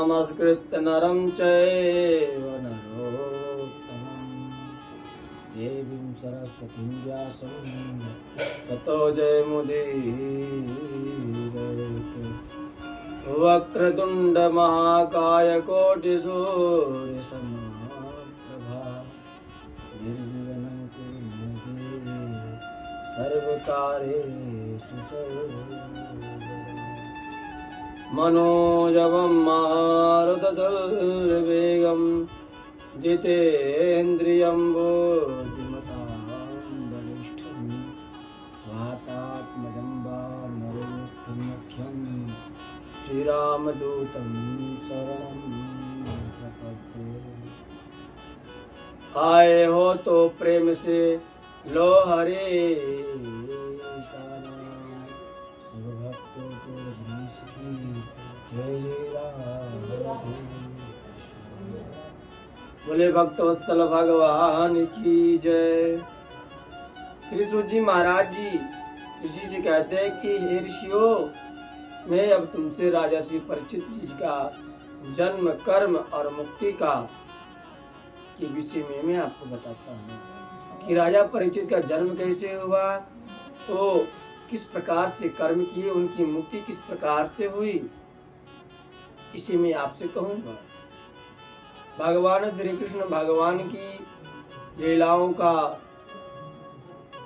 नमस्कृत्य नरं चैव नरोत्तमं देवीं सरस्वतीं व्यासं ततो जयमुदीरयेत्। वक्रतुण्ड महाकाय कोटिसूर्यसमप्रभा निर्विघ्नं कुरु मे देव सर्वकार्येषु सर्वदा। मनोजवं मारुततुल्यवेगं जितेन्द्रियं बुद्धिमतां वरिष्ठं वातात्मजं वानरयूथमुख्यं श्रीरामदूतं शरणं प्रपद्ये। आए हो तो प्रेम से लो हरे का नाम, सब भक्तों को जिस की जय जय राधे। बोले भक्तवत्सल भगवान की जय। श्री सूत जी महाराज जी ऋषि से कहते हैं कि हे ऋषियों, मैं अब तुमसे राजा श्री परीक्षित जी का जन्म, कर्म और मुक्ति का के विषय में मैं आपको बताता हूँ कि राजा परीक्षित का जन्म कैसे हुआ, तो किस प्रकार से कर्म किए, उनकी मुक्ति किस प्रकार से हुई, इसे मैं आपसे कहूँगा। भगवान श्री कृष्ण भगवान की लीलाओं का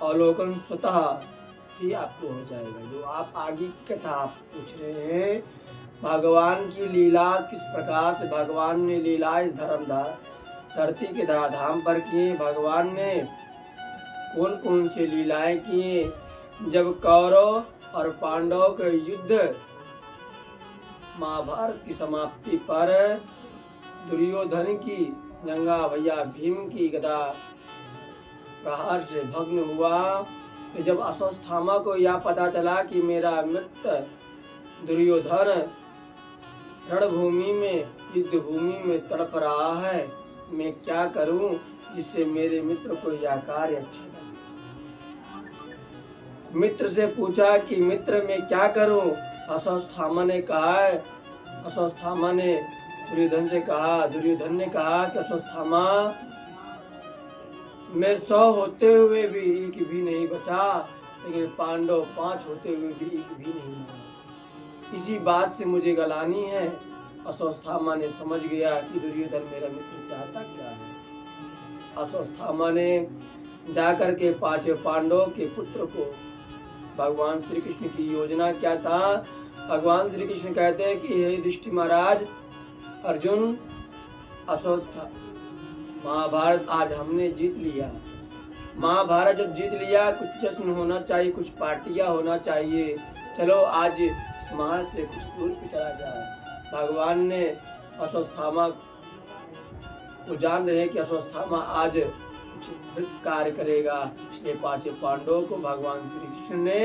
अवलोकन स्वतः ही आपको हो जाएगा। जो आप आगे की कथा आप पूछ रहे हैं, भगवान की लीला किस प्रकार से भगवान ने लीलाएं धरती के धराधाम पर किए, भगवान ने कौन कौन से लीलाएं किए। जब कौरव और पांडव के युद्ध महाभारत की समाप्ति पर दुर्योधन की जंगा भैया भीम की गदा प्रहार से भग्न हुआ, तो जब अश्वत्थामा को यह पता चला कि मेरा मित्र दुर्योधन रणभूमि में, युद्ध भूमि में तड़प रहा है, मैं क्या करूं जिससे मेरे मित्र को यह कार्य अच्छा लगे। मित्र से पूछा कि मित्र मैं क्या करूं। अश्वत्थामा ने दुर्योधन से कहा, दुर्योधन ने कहा कि अश्वत्थामा, मैं 100 होते हुए भी एक भी नहीं बचा, लेकिन पांडव 5 होते हुए भी एक भी नहीं मरा। इसी बात से मुझे गलानी है। अश्वत्थामा ने समझ गया कि दुर्योधन मेरा मित्र चाहता क्या है। अश्वत्थामा ने जाकर के 5 पांडवों के पुत्र को, भगवान श्री कृष्ण की योजना क्या था, भगवान श्री कृष्ण कहते हैं कि हे युधिष्ठिर महाराज, अर्जुन, महाभारत आज हमने जीत लिया। महाभारत जब जीत लिया, कुछ जश्न होना चाहिए, कुछ पार्टियां होना चाहिए। चलो आज इस महल से कुछ दूर पे चला जाए। भगवान ने अश्वत्थामा को जान रहे कि अश्वत्थामा आज कुछ वृत कार्य करेगा, इसलिए 5 पांडवों को भगवान श्री कृष्ण ने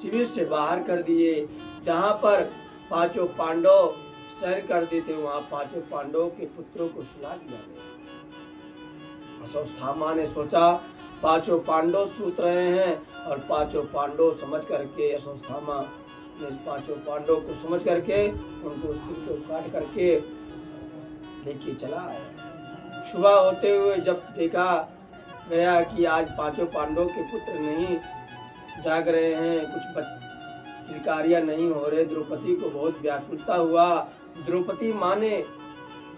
शिविर से बाहर कर दिए। जहाँ पर 5 पांडव सैर करते थे, वहाँ 5 पांडवों के पुत्रों को सुला दिया गया। अश्वत्थामा ने सोचा 5 पांडव सूत रहे हैं, और 5 पांडव समझ करके अश्वत्थामा ने 5 पांडव को समझ करके उनको सिर को काट करके लेके चला आया। सुबह होते हुए जब देखा गया कि आज 5 पांडवों के पुत्र नहीं जाग रहे हैं, कुछ कार्य नहीं हो रहे, द्रौपदी को बहुत व्याकुलता हुआ। द्रौपदी माँ ने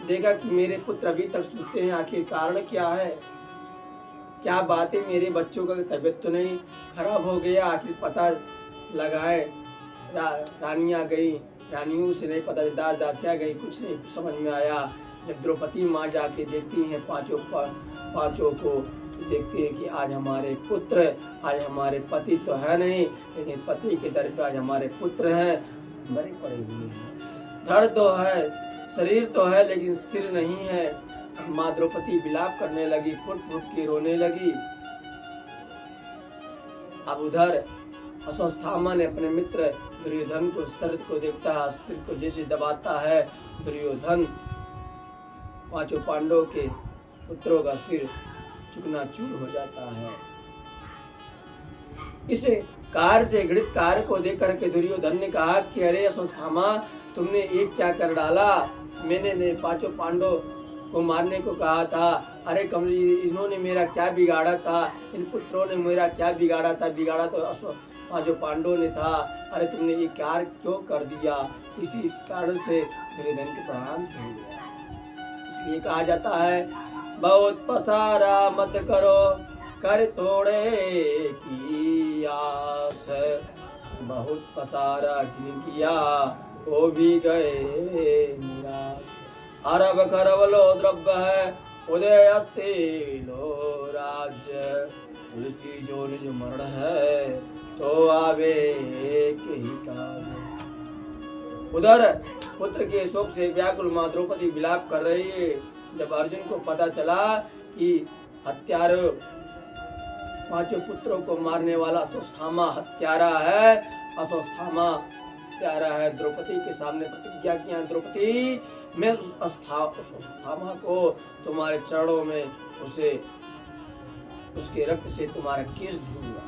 देखा कि मेरे पुत्र अभी तक सोते हैं, आखिर कारण क्या है, क्या बात है, मेरे बच्चों का तबीयत तो नहीं खराब हो गया, आखिर पता लगाए। रानियां गई, रानियों से नहीं पता, दासियां गई, कुछ नहीं समझ में आया। जब द्रौपदी माँ जाके देखती हैं पांचों को, तो देखती है कि आज हमारे पुत्र, आज हमारे पति तो है नहीं, लेकिन पति के दर पे आज हमारे पुत्र हैं, मरे पड़े हुए हैं। धड़ तो है, शरीर तो है, लेकिन सिर नहीं है। माँ द्रौपदी विलाप करने लगी, फुट फुट के रोने लगी। अब उधर अश्वत्थामा ने अपने मित्र दुर्योधन को शरद को देखता है, सिर को जैसे दबाता है, दुर्योधन 5 पांडवों के पुत्रों का सिर चूकनाचूर हो जाता है। इस कार्य से घृत कार्य को देख करके दुर्योधन ने कहा कि अरे अश्वत्थामा, तुमने एक क्या कर डाला, मैंने ने पांचों पांडव को मारने को कहा था। अरे कमली, इन्होंने मेरा क्या बिगाड़ा था, इन पुत्रों ने मेरा क्या बिगाड़ा था, बिगाड़ा तो पांचों पांडवों ने था। अरे तुमने ये कार्य क्यों कर दिया, इस कारण से मेरे धन के प्राण हो गया। इसलिए कहा जाता है, बहुत पसारा मत करो, कर थोड़े की आस, बहुत पसारा जिन किया वो भी गए निराश। अरब खरब लो द्रव्य है, उदय अस्ति लो राज्य, तुलसी जो निज मरण है, तो आवे ही काज। उधर पुत्र के शोक से व्याकुल मां द्रौपदी विलाप कर रही है। जब अर्जुन को पता चला कि हत्यारे पांचों पुत्रों को मारने वाला अश्वत्थामा हत्यारा है, अश्वत्थामा हत्यारा है, द्रौपदी के सामने प्रतिज्ञा किया, द्रौपदी मैं उस अश्वत्थामा को तुम्हारे चरणों में उसके रक्त से तुम्हारा केश धोऊंगा।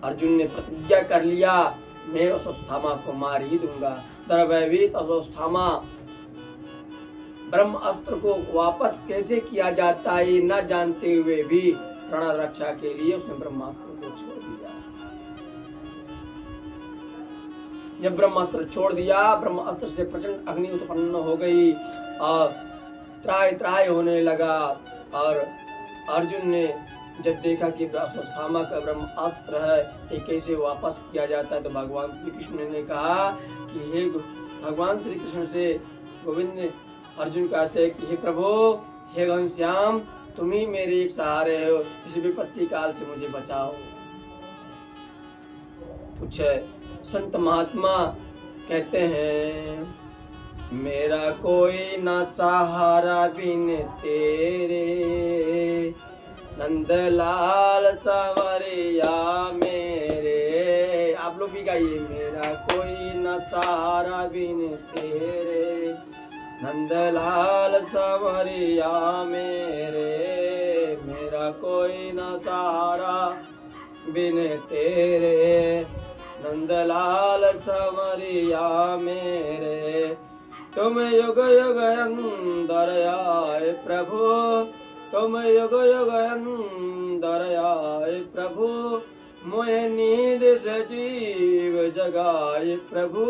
अर्जुन ने प्रतिज्ञा कर लिया, मैं अश्वत्थामा को मार ही दूंगा। भयभीत अश्वत्थामा ब्रह्म अस्त्र को वापस कैसे किया जाता है ये न जानते हुए भी प्राण रक्षा के लिए उसने ब्रह्मास्त्र को छोड़ दिया। जब ब्रह्मास्त्र छोड़ दिया, ब्रह्मास्त्र से प्रचंड अग्नि उत्पन्न हो गई और त्राय त्राय होने लगा। और अर्जुन ने जब देखा कि अश्वत्थामा का ब्रह्मास्त्र है, ये कैसे वापस किया जाता है, तो भगवान श्री कृष्ण ने कहा कि हे भगवान श्री कृष्ण से गोविंद ने अर्जुन कहते हैं कि हे प्रभु, हे घनश्याम, तुम ही मेरे एक सहारे हो, इस विपत्ति काल से मुझे बचाओ। कुछ संत महात्मा कहते हैं, मेरा कोई न सहारा बिन तेरे, नंदलाल संवरिया मेरे। आप लोग भी गाइए, मेरा कोई न सहारा बिन तेरे, नंदलाल संवरिया मेरे, मेरा कोई न सहारा बिन तेरे, नंदलाल संवरिया मेरे। तुम युग युग अंदर आए प्रभु, तुम युग युग अंदर आए प्रभु, मोहे नींद से जीव जगाए प्रभु,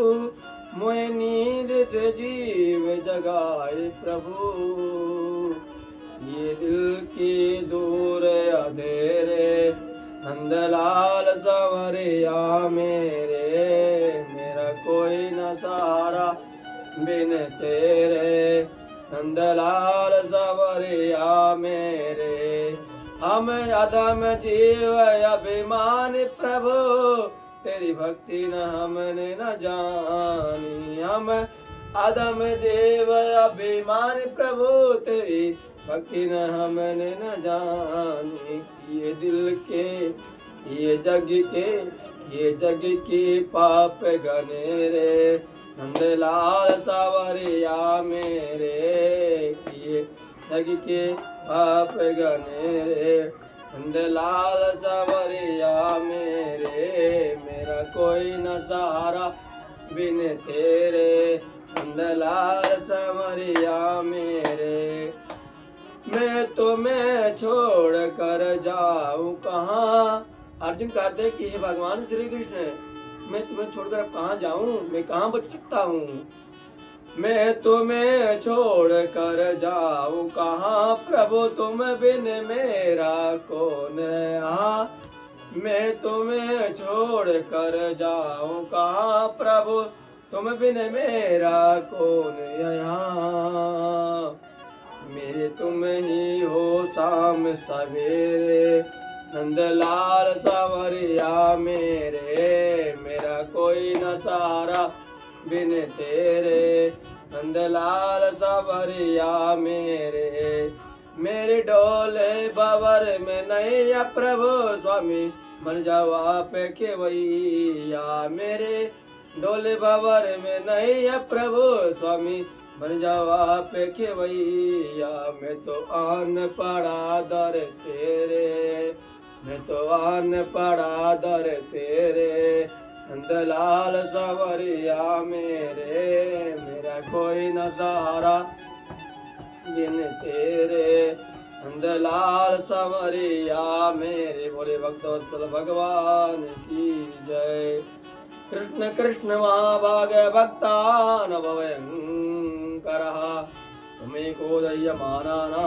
मोहे नींद से जीव जगाए प्रभु। ये दिल की दूर अंधेरे, नंदलाल संवरिया मेरे, मेरा कोई न सहारा बिन तेरे, नंदलाल संवरिया मेरे। हम अधम जीव अभिमान प्रभु, तेरी भक्ति न हमने न जानी। हम अधम जीव अभिमान प्रभु, तेरी भक्ति न हमने न जानी। ये दिल के ये जग के पाप गनेरे, नंदलाल संवरिया मेरे, ये जग के पाप गनेरे, नंदलाल संवरिया मेरे, मेरा कोई न सहारा बिन तेरे, नंदलाल संवरिया मेरे। मैं तुम्हें छोड़ कर जाऊं कहाँ, अर्जुन कहते कि हे भगवान श्री कृष्ण, मैं तुम्हें छोड़कर अब कहाँ जाऊं, मैं कहाँ बच सकता हूँ। मैं तुम्हें छोड़ कर जाऊं कहाँ प्रभु, तुम बिन मेरा कौन यहाँ। मैं तुम्हें छोड़ कर जाऊं कहाँ प्रभु, तुम बिन मेरा कौन यहाँ। मेरे तुम ही हो शाम सवेरे, नंदलाल संवरिया मेरे, मेरा कोई न सहारा बिन तेरे, नंदलाल संवरिया मेरे। मेरे डोले बवर में नैया प्रभु, स्वामी मन जाओ आप खेवैया। मेरे डोले बवर में नैया प्रभु, स्वामी मन जाओ आप खेवैया। मैं तो आन पड़ा दर तेरे, मैं तो आन पड़ा दर तेरे, नंदलाल संवरिया मेरे, कोई न सहारा बिन तेरे नंदलाल समरिया मेरे भोले भक्तवत्सल भगवान की जय। कृष्ण कृष्ण महाभाग भक्तान भयंकरः तुम्हें को दह्य मानाना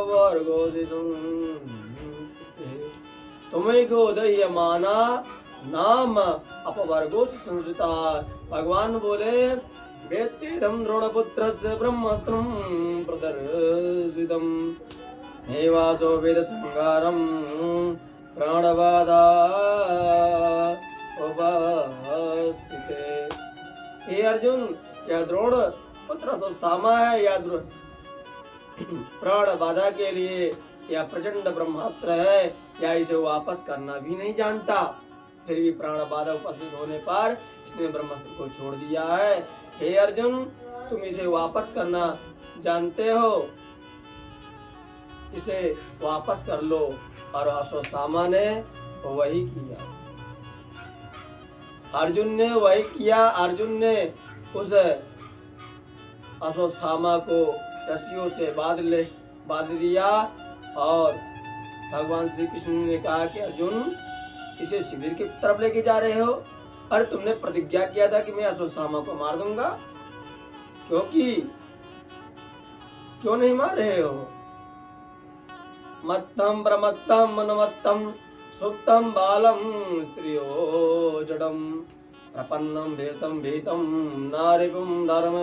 वर्गोसि तुम्हें को दह्य माना नाम अपवर्गोसि संस्थिता। भगवान बोले वेत्तेदं द्रोणपुत्रस्य ब्रह्मास्त्रं प्रदर्शितम् नैवासो वेद संगारं प्राणबाधा उपस्थिते। हे अर्जुन, यह द्रोण पुत्र अश्वत्थामा है, या प्राण बाधा के लिए यह प्रचंड ब्रह्मास्त्र है, या इसे वापस करना भी नहीं जानता। फिर भी प्राण बाधा उपस्थित होने पर इसने ब्रह्मास्त्र को छोड़ दिया है। हे अर्जुन, तुम इसे वापस करना जानते हो, इसे वापस कर लो। और अश्वत्थामा ने वही किया। अर्जुन ने वही किया। अर्जुन ने उस अश्वत्थामा को रस्सियों से बांध दिया और भगवान श्री कृष्ण ने कहा कि अर्जुन, इसे शिविर की तरफ लेके जा रहे हो? अरे तुमने प्रतिज्ञा किया था कि मैं अश्वत्थामा को मार दूंगा, क्यों नहीं मार रहे हो? मत्तम प्रमत्तम मनमत्तम सुप्तम बालम स्त्रियो जडम प्रपन्नम भीतम भीतम नारिपुम धर्म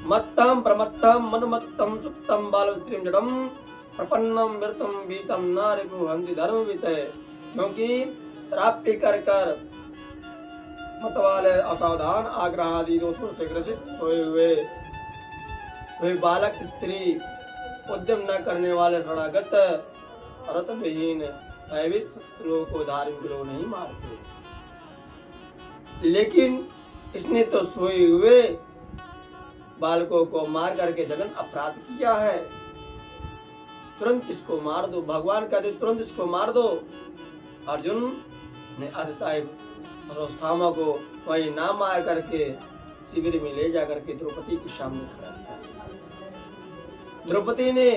मत्तम प्रमत्तम मनमत्तम सुप्तम बालम स्त्रियो जडम प्रपन्नम भीतम भीतम नारिपु हंति धर्म वितय। क्योंकि शराब पी कर मत वाले असावधान आग्रह आदि दोषों से ग्रसित सोए हुए वे बालक स्त्री उद्यम न करने वाले शरणागत अर्थ विहीन भयभीत शत्रुओं को धार्मिक लोग नहीं मारते। लेकिन इसने तो सोए हुए बालकों को मार करके जघन अपराध किया है। तुरंत इसको मार दो। भगवान कहते तुरंत इसको मार दो। अर्जुन ने अश्वत्थामा को वही ना मार करके शिविर में ले जाकर के द्रौपदी के सामने खड़ा किया। द्रौपदी ने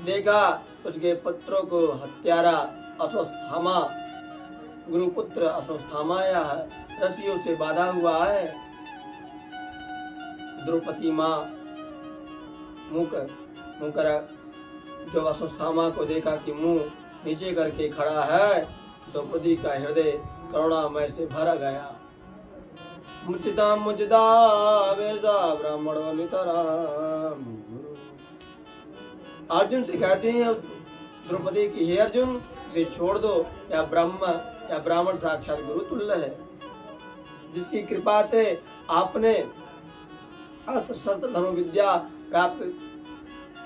देखा उसके पुत्रों को हत्यारा अश्वत्थामा, गुरुपुत्र अश्वत्थामा या रस्सियों से बांधा हुआ है। द्रौपदी माँ मुंह कर जो अश्वत्थामा को देखा कि मुंह नीचे करके खड़ा है, द्रौपदी का हृदय करुणामय से भर गया। मुचिता मुचिता वेजा ब्राह्मणो नितराम। अर्जुन से कहते हैं द्रौपदी की, हे अर्जुन, इसे छोड़ दो। या ब्राह्मण साक्षात गुरु तुल्य है, जिसकी कृपा से आपने अस्त्र शस्त्र धनुर्विद्या प्राप्त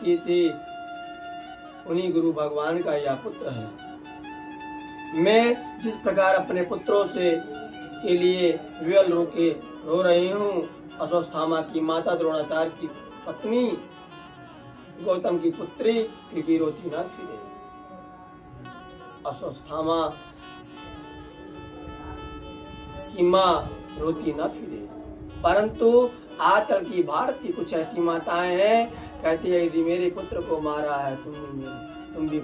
की थी, उन्हीं गुरु भगवान का यह पुत्र है। मैं जिस प्रकार अपने पुत्रों से के लिए विवल रो रही हूँ, अश्वत्थामा की माता द्रोणाचार्य की पत्नी गौतम की पुत्री कृपी रोती न फिरे। अश्वत्थामा की माँ रोती न फिरे। परंतु आजकल की भारत की कुछ ऐसी माताएं हैं, कहती है यदि मेरे पुत्र को मारा है तुम भी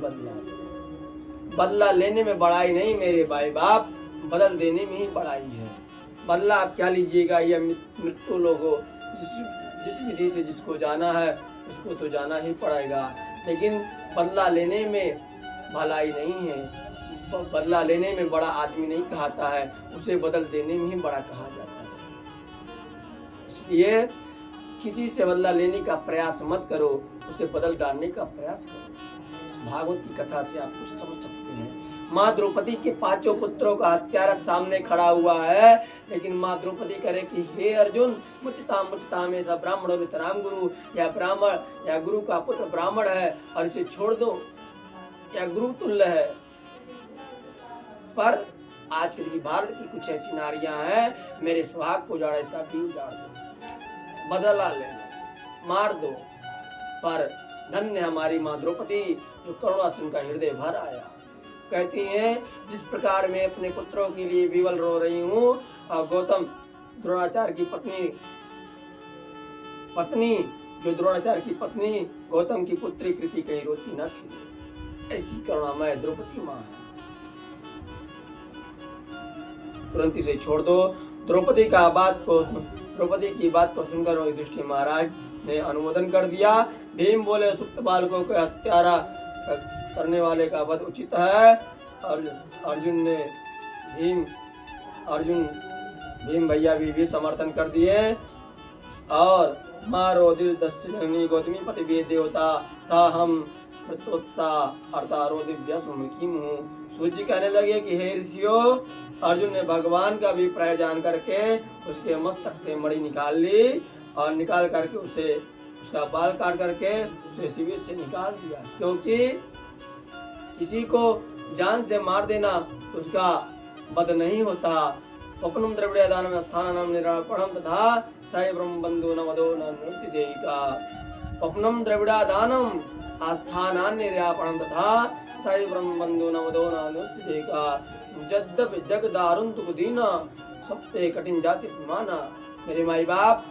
बदला लेने में बड़ाई नहीं मेरे भाई बाप, बदल देने में ही बड़ाई है। बदला आप क्या लीजिएगा, यह मृत्यु लोगों जिस विधि से जिसको जाना है उसको तो जाना ही पड़ेगा। लेकिन बदला लेने में भलाई नहीं है। बदला लेने में बड़ा आदमी नहीं कहता है, उसे बदल देने में ही बड़ा कहा जाता है। इसलिए किसी से बदला लेने का प्रयास मत करो, उसे बदल डालने का प्रयास करो। इस भागवत की कथा से आप कुछ समझ सकते हैं। माँ द्रौपदी के 5 पुत्रों का हत्यारा सामने खड़ा हुआ है, लेकिन माँ द्रौपदी करे कि हे अर्जुन, मुचता में सब ब्राह्मणों नितराम गुरु, या ब्राह्मण या गुरु का पुत्र ब्राह्मण है और इसे छोड़ दो, या गुरु तुल्य है। पर आज की भारत की कुछ ऐसी नारियां हैं, मेरे सुहाग को उजाड़ा, इसका भी उजाड़ दो, बदला ले लो, मार दो। पर धन्य हमारी माँ द्रौपदी जो करुणा से उनका हृदय भर आया। कहती हैं जिस प्रकार मैं अपने पुत्रों के लिए विवल रो रही हूँ, गौतम द्रोणाचार्य की पत्नी जो द्रोणाचार्य की पत्नी गौतम की पुत्री कृति कहीं रोती न फिरे, ऐसी करुणामय द्रौपदी माँ है। तुरंत इसे छोड़ दो। द्रौपदी की बात को सुनकर युधिष्ठिर महाराज ने अनुमोदन कर दिया। भीम बोले, सुप्त बालकों को हत्यारा करने वाले का वध उचित है। भीम भैया भी समर्थन कर दिए। और मारो दस्य जननी गौतमी पति देवता था हम प्रत्योत्साह अर्थारो दिव्य सुमुखी मुँह। सूर्य कहने लगे कि हे ऋषियों, अर्जुन ने भगवान का अभिप्राय जान करके उसके मस्तक से मणि निकाल ली और निकाल करके उसका बाल काट करके उसे शिविर से निकाल दिया, क्योंकि किसी को जान से मार देना उसका वध नहीं होता। पपनम द्रविड़ दानम स्थानम निरापणम तथा साई ब्रह्म बंधु न वदो न नृत्य देहिका। पपनम द्रविड़ दानम आस्थानान निरापणम तथा साई ब्रह्म बंधु न वदो न नृत्य देहिका। जद्यपि जग दारुण तुदीना सबते कठिन जाति प्रमाना। मेरे माई बाप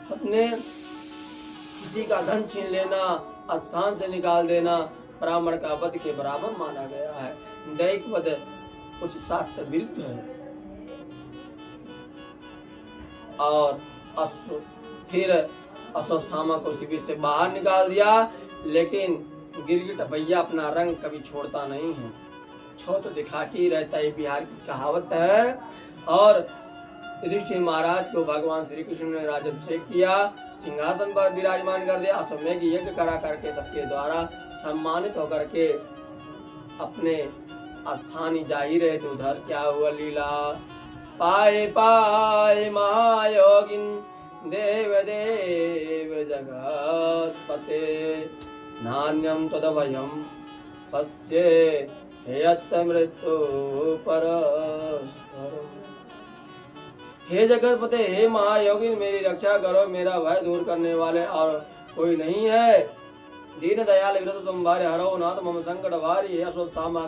सपने किसी का धन छीन लेना, स्थान से निकाल देना ब्राह्मण का वध के बराबर माना गया है। दैहिक वध कुछ शास्त्र विरुद्ध है। और फिर अश्वत्थामा को शिविर से बाहर निकाल दिया, लेकिन गिरगिट भैया अपना रंग कभी छोड़ता नहीं है, छो तो दिखा के ही रहता है, बिहार की कहावत है। और युधिष्ठिर महाराज को भगवान श्री कृष्ण ने राज्याभिषेक किया, सिंहासन पर विराजमान कर दिया, अश्वमेध यज्ञ करा करके सबके द्वारा सम्मानित होकर के अपने स्थान ही जा ही रहे थे। उधर क्या हुआ लीला। पाए पाए महायोगिन देव देव जगत पते नान्यम तदभयम पश्ये हेयत मृत्यु परस्पर। हे जगत पते, हे महायोगिन, मेरी रक्षा करो, मेरा भय दूर करने वाले और कोई नहीं है। दीन दयाल विरत संभारे हरो नाथ मम संकट भारी। अश्वत्थामा